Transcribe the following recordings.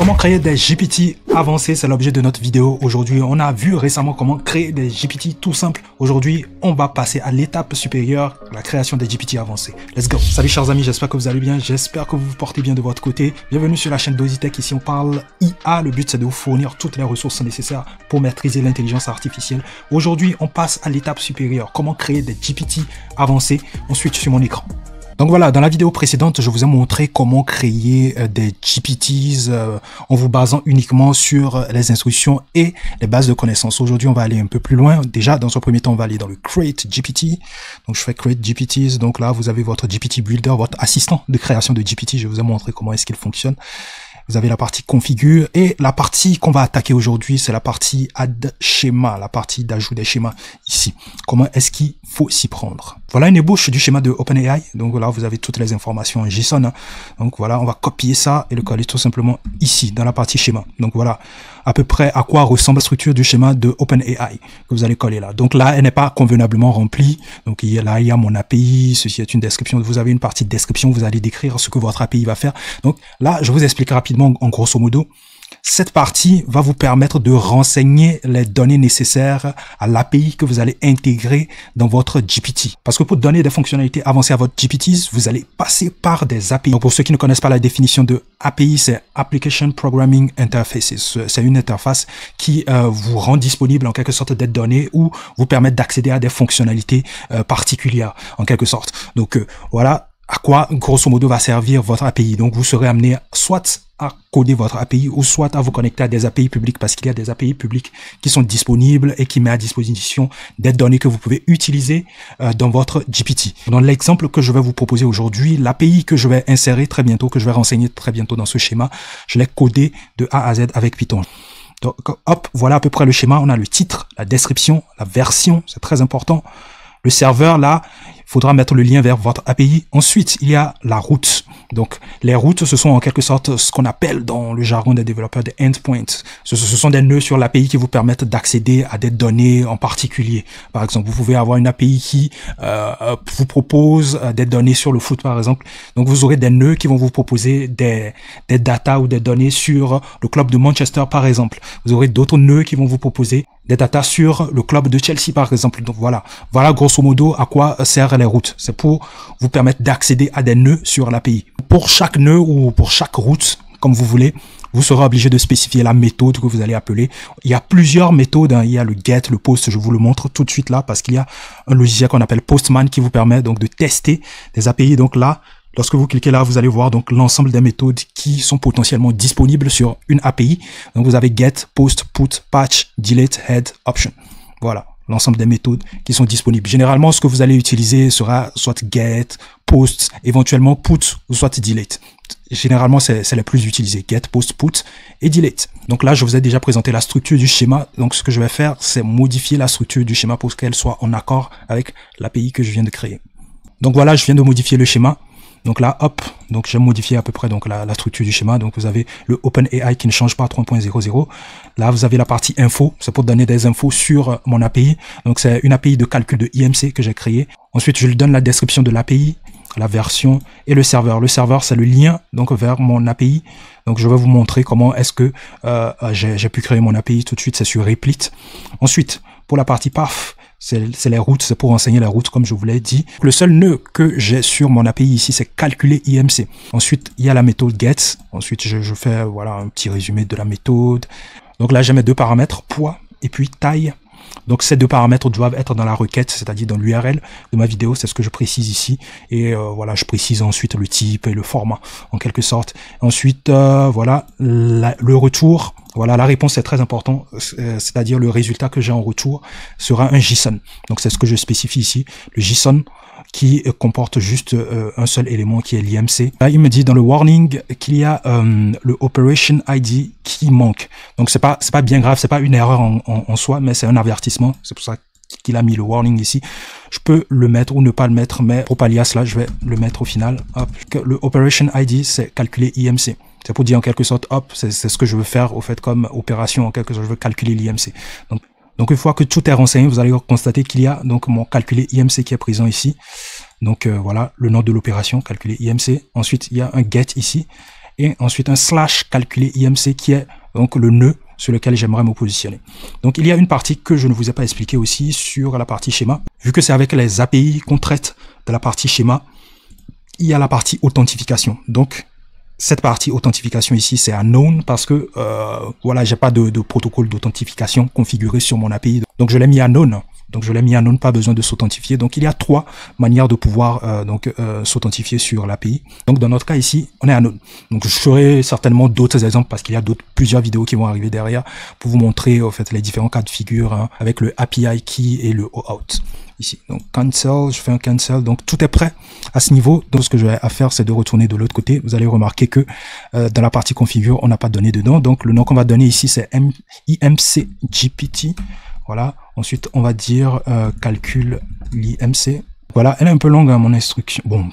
Comment créer des GPT avancés, c'est l'objet de notre vidéo aujourd'hui. On a vu récemment comment créer des GPT tout simples. Aujourd'hui, on va passer à l'étape supérieure, la création des GPT avancés. Let's go. Salut chers amis, j'espère que vous allez bien. J'espère que vous vous portez bien de votre côté. Bienvenue sur la chaîne d'Ozitech. Ici, on parle IA. Le but, c'est de vous fournir toutes les ressources nécessaires pour maîtriser l'intelligence artificielle. Aujourd'hui, on passe à l'étape supérieure. Comment créer des GPT avancés. On switch sur mon écran. Donc voilà, dans la vidéo précédente, je vous ai montré comment créer des GPTs en vous basant uniquement sur les instructions et les bases de connaissances. Aujourd'hui, on va aller un peu plus loin. Déjà, dans un premier temps, on va aller dans le Create GPT. Donc, je fais Create GPTs. Donc là, vous avez votre GPT Builder, votre assistant de création de GPT. Je vous ai montré comment est-ce qu'il fonctionne. Vous avez la partie configure et la partie qu'on va attaquer aujourd'hui, c'est la partie add schéma, la partie d'ajout des schémas ici. Comment est-ce qu'il faut s'y prendre? Voilà une ébauche du schéma de OpenAI. Donc voilà, vous avez toutes les informations en JSON. Hein. Donc voilà, on va copier ça et le coller tout simplement ici, dans la partie schéma. Donc voilà, à peu près à quoi ressemble la structure du schéma de OpenAI que vous allez coller là. Donc là, elle n'est pas convenablement remplie. Donc il y a mon API, ceci est une description. Vous avez une partie de description, vous allez décrire ce que votre API va faire. Donc là, je vous explique rapidement en grosso modo. Cette partie va vous permettre de renseigner les données nécessaires à l'API que vous allez intégrer dans votre GPT. Parce que pour donner des fonctionnalités avancées à votre GPT, vous allez passer par des API. Donc pour ceux qui ne connaissent pas la définition de API, c'est Application Programming Interfaces. C'est une interface qui vous rend disponible en quelque sorte des données ou vous permet d'accéder à des fonctionnalités particulières en quelque sorte. Donc voilà à quoi grosso modo va servir votre API. Donc vous serez amené soit à coder votre API ou soit à vous connecter à des API publiques parce qu'il y a des API publiques qui sont disponibles et qui mettent à disposition des données que vous pouvez utiliser dans votre GPT. Dans l'exemple que je vais vous proposer aujourd'hui, l'API que je vais insérer très bientôt, que je vais renseigner très bientôt dans ce schéma, je l'ai codé de A à Z avec Python. Donc hop, voilà à peu près le schéma. On a le titre, la description, la version, c'est très important. Le serveur, là, il faudra mettre le lien vers votre API. Ensuite, il y a la route. Donc, les routes, ce sont en quelque sorte ce qu'on appelle dans le jargon des développeurs des endpoints. Ce sont des nœuds sur l'API qui vous permettent d'accéder à des données en particulier. Par exemple, vous pouvez avoir une API qui vous propose des données sur le foot, par exemple. Donc, vous aurez des nœuds qui vont vous proposer des data ou des données sur le club de Manchester, par exemple. Vous aurez d'autres nœuds qui vont vous proposer des data sur le club de Chelsea, par exemple. Donc, voilà grosso modo à quoi servent les routes. C'est pour vous permettre d'accéder à des nœuds sur l'API. Pour chaque nœud ou pour chaque route, comme vous voulez, vous serez obligé de spécifier la méthode que vous allez appeler. Il y a plusieurs méthodes. Hein. Il y a le get, le post. Je vous le montre tout de suite là parce qu'il y a un logiciel qu'on appelle Postman qui vous permet donc de tester des API. Donc là, lorsque vous cliquez là, vous allez voir donc l'ensemble des méthodes qui sont potentiellement disponibles sur une API. Donc vous avez get, post, put, patch, delete, head, option. Voilà l'ensemble des méthodes qui sont disponibles. Généralement, ce que vous allez utiliser sera soit get, post, éventuellement put ou soit delete. Généralement, c'est les plus utilisés. Get, post, put et delete. Donc là, je vous ai déjà présenté la structure du schéma. Donc ce que je vais faire, c'est modifier la structure du schéma pour qu'elle soit en accord avec l'API que je viens de créer. Donc voilà, je viens de modifier le schéma. Donc là, hop, donc j'ai modifié à peu près donc la structure du schéma. Donc vous avez le OpenAI qui ne change pas 3.00. Là, vous avez la partie info, c'est pour donner des infos sur mon API. Donc c'est une API de calcul de IMC que j'ai créée. Ensuite, je lui donne la description de l'API, la version et le serveur. Le serveur, c'est le lien donc vers mon API. Donc je vais vous montrer comment est-ce que j'ai pu créer mon API tout de suite. C'est sur Replit. Ensuite, pour la partie path, c'est les routes, c'est pour enseigner la route comme je vous l'ai dit. Le seul nœud que j'ai sur mon API ici, c'est calculer IMC. Ensuite, il y a la méthode get. Ensuite, je fais voilà un petit résumé de la méthode. Donc là, j'ai mes deux paramètres, poids et puis taille. Donc ces deux paramètres doivent être dans la requête, c'est-à-dire dans l'URL de ma vidéo, c'est ce que je précise ici. Et voilà, je précise ensuite le type et le format en quelque sorte. Ensuite, voilà le retour. Voilà, la réponse est très importante, c'est-à-dire le résultat que j'ai en retour sera un JSON. Donc c'est ce que je spécifie ici, le JSON qui comporte juste un seul élément qui est l'IMC. Là, il me dit dans le warning qu'il y a le Operation ID qui manque. Donc c'est pas bien grave, c'est pas une erreur en soi, mais c'est un avertissement. C'est pour ça qu'il a mis le warning ici. Je peux le mettre ou ne pas le mettre, mais pour pallier à cela, je vais le mettre au final. Hop. Le Operation ID, c'est calculer IMC. C'est pour dire en quelque sorte, hop, c'est ce que je veux faire au fait comme opération, en quelque sorte, je veux calculer l'IMC. Donc une fois que tout est renseigné, vous allez constater qu'il y a donc mon calculé IMC qui est présent ici. Donc voilà, le nom de l'opération, calculer IMC. Ensuite, il y a un get ici. et ensuite un slash calculer IMC qui est donc le nœud sur lequel j'aimerais me positionner. Donc il y a une partie que je ne vous ai pas expliqué aussi sur la partie schéma. Vu que c'est avec les API qu'on traite de la partie schéma, il y a la partie authentification. Donc cette partie authentification ici, c'est unknown parce que voilà, j'ai pas de protocole d'authentification configuré sur mon API. Donc je l'ai mis unknown. Donc je l'ai mis unknown, pas besoin de s'authentifier. Donc il y a 3 manières de pouvoir s'authentifier sur l'API. Donc dans notre cas ici, on est unknown. Donc je ferai certainement d'autres exemples parce qu'il y a plusieurs vidéos qui vont arriver derrière pour vous montrer en fait les différents cas de figure hein, avec le API key et le OAuth. Ici. Donc cancel, je fais un cancel, donc tout est prêt à ce niveau. Donc ce que je vais faire, c'est de retourner de l'autre côté. Vous allez remarquer que dans la partie configure, on n'a pas donné de nom. Donc le nom qu'on va donner ici, c'est IMC GPT. Voilà. Ensuite, on va dire calcul l'IMC. Voilà, elle est un peu longue, hein, mon instruction. Bon,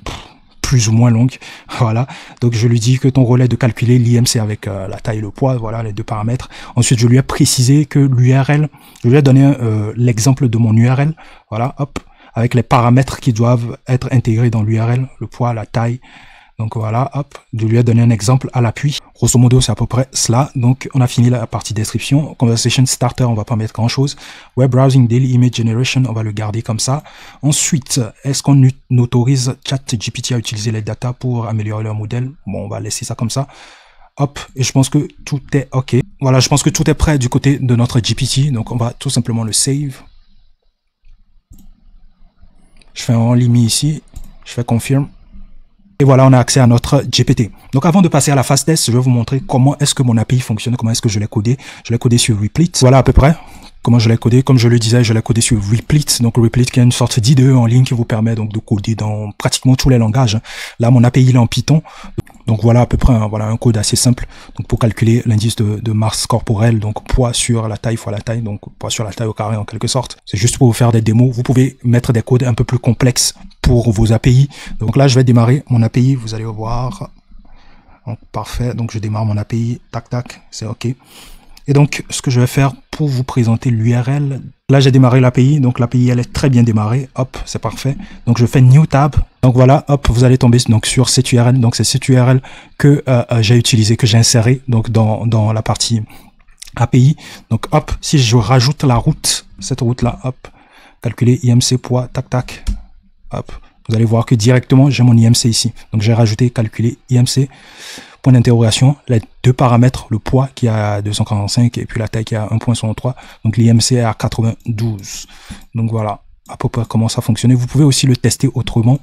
plus ou moins longue. Voilà. Donc je lui dis que ton rôle est de calculer l'IMC avec la taille et le poids. Voilà les 2 paramètres. Ensuite, je lui ai précisé que l'URL, je lui ai donné l'exemple de mon URL. Voilà, hop, avec les paramètres qui doivent être intégrés dans l'URL, le poids, la taille. Donc voilà, hop, je lui ai donné un exemple à l'appui. Grosso modo, c'est à peu près cela. Donc on a fini la partie description. Conversation starter, on va pas mettre grand chose. Web browsing daily image generation, on va le garder comme ça. Ensuite, est-ce qu'on autorise ChatGPT à utiliser les data pour améliorer leur modèle? Bon, on va laisser ça comme ça. Hop, et je pense que tout est OK. Voilà, je pense que tout est prêt du côté de notre GPT. Donc on va tout simplement le save. Je fais un enlimi ici. Je fais confirm. Et voilà, on a accès à notre GPT. Donc avant de passer à la phase test, je vais vous montrer comment est-ce que mon API fonctionne, comment est-ce que je l'ai codé. Je l'ai codé sur Replit. Voilà à peu près comment je l'ai codé. Comme je le disais, je l'ai codé sur Replit. Donc Replit qui est une sorte d'IDE en ligne qui vous permet donc de coder dans pratiquement tous les langages. Là, mon API il est en Python. Donc voilà à peu près voilà un code assez simple donc pour calculer l'indice de masse corporelle, donc poids sur la taille fois la taille, donc poids sur la taille au carré en quelque sorte. C'est juste pour vous faire des démos. Vous pouvez mettre des codes un peu plus complexes pour vos API. Donc là, je vais démarrer mon API, vous allez voir. Donc, parfait, donc je démarre mon API, tac tac, c'est OK. Et donc, ce que je vais faire pour vous présenter l'URL, là j'ai démarré l'API, donc l'API elle est très bien démarrée, hop, c'est parfait. Donc je fais New Tab, donc voilà, hop, vous allez tomber donc sur cette URL, donc c'est cette URL que j'ai utilisé, que j'ai inséré donc dans la partie API. Donc hop, si je rajoute la route, cette route là, hop, calculer IMC poids, tac tac, hop, vous allez voir que directement j'ai mon IMC ici. Donc j'ai rajouté calculer IMC. Point d'interrogation, les 2 paramètres, le poids qui est à 245 et puis la taille qui est à 1.63. Donc l'IMC est à 92. Donc voilà à peu près comment ça fonctionne. Vous pouvez aussi le tester autrement.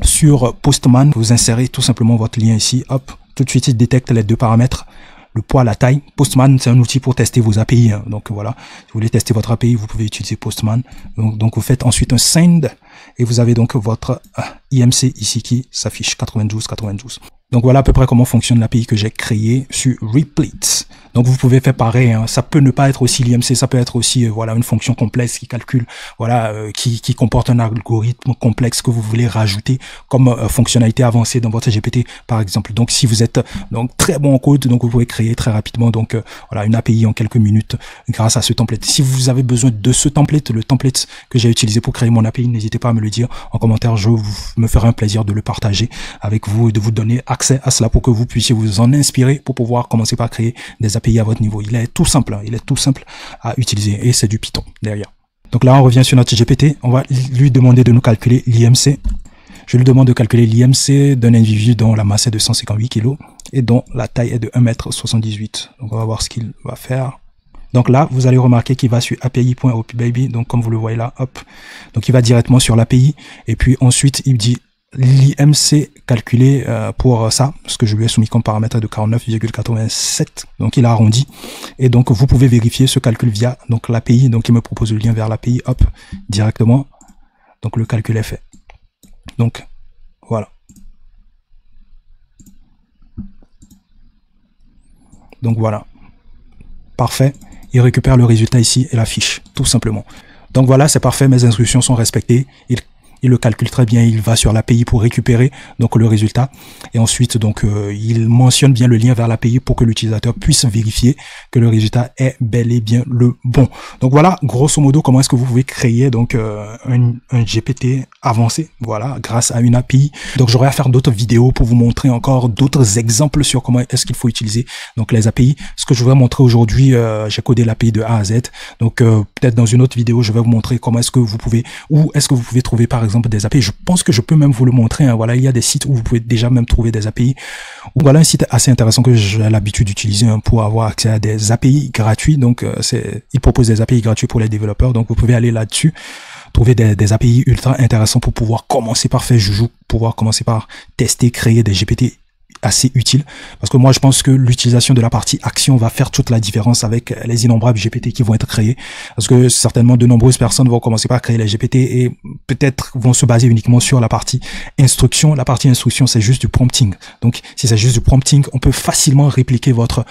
Sur Postman, vous insérez tout simplement votre lien ici. Hop, tout de suite il détecte les 2 paramètres. Le poids, la taille. Postman, c'est un outil pour tester vos API. Hein. Donc voilà, si vous voulez tester votre API, vous pouvez utiliser Postman. Donc vous faites ensuite un send et vous avez donc votre IMC ici qui s'affiche 92. Donc voilà à peu près comment fonctionne l'API que j'ai créé sur Replit. Donc vous pouvez faire pareil, hein. Ça peut ne pas être aussi l'IMC, ça peut être aussi voilà une fonction complexe qui calcule, voilà qui comporte un algorithme complexe que vous voulez rajouter comme fonctionnalité avancée dans votre GPT par exemple. Donc si vous êtes donc très bon en code, donc vous pouvez créer très rapidement donc voilà une API en quelques minutes grâce à ce template. Si vous avez besoin de ce template, le template que j'ai utilisé pour créer mon API, n'hésitez pas à me le dire en commentaire, me ferai un plaisir de le partager avec vous et de vous donner accès à cela pour que vous puissiez vous en inspirer pour pouvoir commencer par créer des API à votre niveau. Il est tout simple, hein, il est tout simple à utiliser et c'est du Python derrière. Donc là, on revient sur notre GPT, on va lui demander de nous calculer l'IMC. Je lui demande de calculer l'IMC d'un individu dont la masse est de 158 kg et dont la taille est de 1,78 m. Donc on va voir ce qu'il va faire. Donc là, vous allez remarquer qu'il va sur api.opbaby. Donc comme vous le voyez là, hop. Donc il va directement sur l'API et puis ensuite il dit l'IMC calculé pour ça, ce que je lui ai soumis comme paramètre de 49,87. Donc il a arrondi et donc vous pouvez vérifier ce calcul via donc l'API. Donc il me propose le lien vers l'API, hop, directement. Donc le calcul est fait. Donc voilà. Donc voilà. Parfait. Il récupère le résultat ici et la fiche, tout simplement. Donc voilà, c'est parfait, mes instructions sont respectées. il le calcule très bien, il va sur l'API pour récupérer donc le résultat et ensuite donc il mentionne bien le lien vers l'API pour que l'utilisateur puisse vérifier que le résultat est bel et bien le bon. Donc voilà, grosso modo, comment est-ce que vous pouvez créer donc un GPT avancé, voilà, grâce à une API. Donc j'aurai à faire d'autres vidéos pour vous montrer encore d'autres exemples sur comment est-ce qu'il faut utiliser donc les API. Ce que je vais montrer aujourd'hui, j'ai codé l'API de A à Z. Donc peut-être dans une autre vidéo, je vais vous montrer comment est-ce que vous pouvez, où est-ce que vous pouvez trouver par exemple des API. Je pense que je peux même vous le montrer, hein. Voilà, il y a des sites où vous pouvez déjà même trouver des API. Voilà un site assez intéressant que j'ai l'habitude d'utiliser, hein, pour avoir accès à des API gratuits. Donc il propose des API gratuits pour les développeurs. Donc vous pouvez aller là-dessus, trouver des API ultra intéressants pour pouvoir commencer par faire joujou, pouvoir commencer par tester, créer des GPT assez utiles. Parce que moi, je pense que l'utilisation de la partie action va faire toute la différence avec les innombrables GPT qui vont être créés. Parce que certainement, de nombreuses personnes vont commencer par créer les GPT et peut-être vont se baser uniquement sur la partie instruction. La partie instruction, c'est juste du prompting. Donc, si c'est juste du prompting, on peut facilement répliquer votre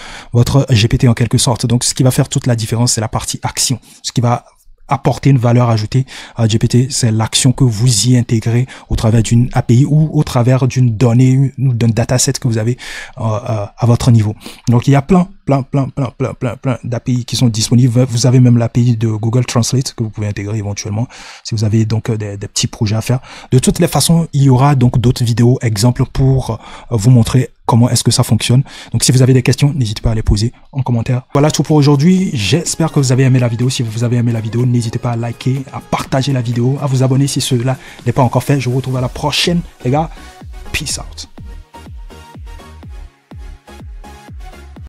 GPT en quelque sorte. Donc, ce qui va faire toute la différence, c'est la partie action. Ce qui va apporter une valeur ajoutée à GPT, c'est l'action que vous y intégrez au travers d'une API ou au travers d'une donnée ou d'un dataset que vous avez à votre niveau. Donc il y a plein d'API qui sont disponibles. Vous avez même l'API de Google Translate que vous pouvez intégrer éventuellement si vous avez donc des petits projets à faire. De toutes les façons, il y aura donc d'autres vidéos exemples pour vous montrer comment est-ce que ça fonctionne. Donc si vous avez des questions, n'hésitez pas à les poser en commentaire. Voilà tout pour aujourd'hui. J'espère que vous avez aimé la vidéo. Si vous avez aimé la vidéo, n'hésitez pas à liker, à partager la vidéo, à vous abonner si cela n'est pas encore fait. Je vous retrouve à la prochaine, les gars. Peace out.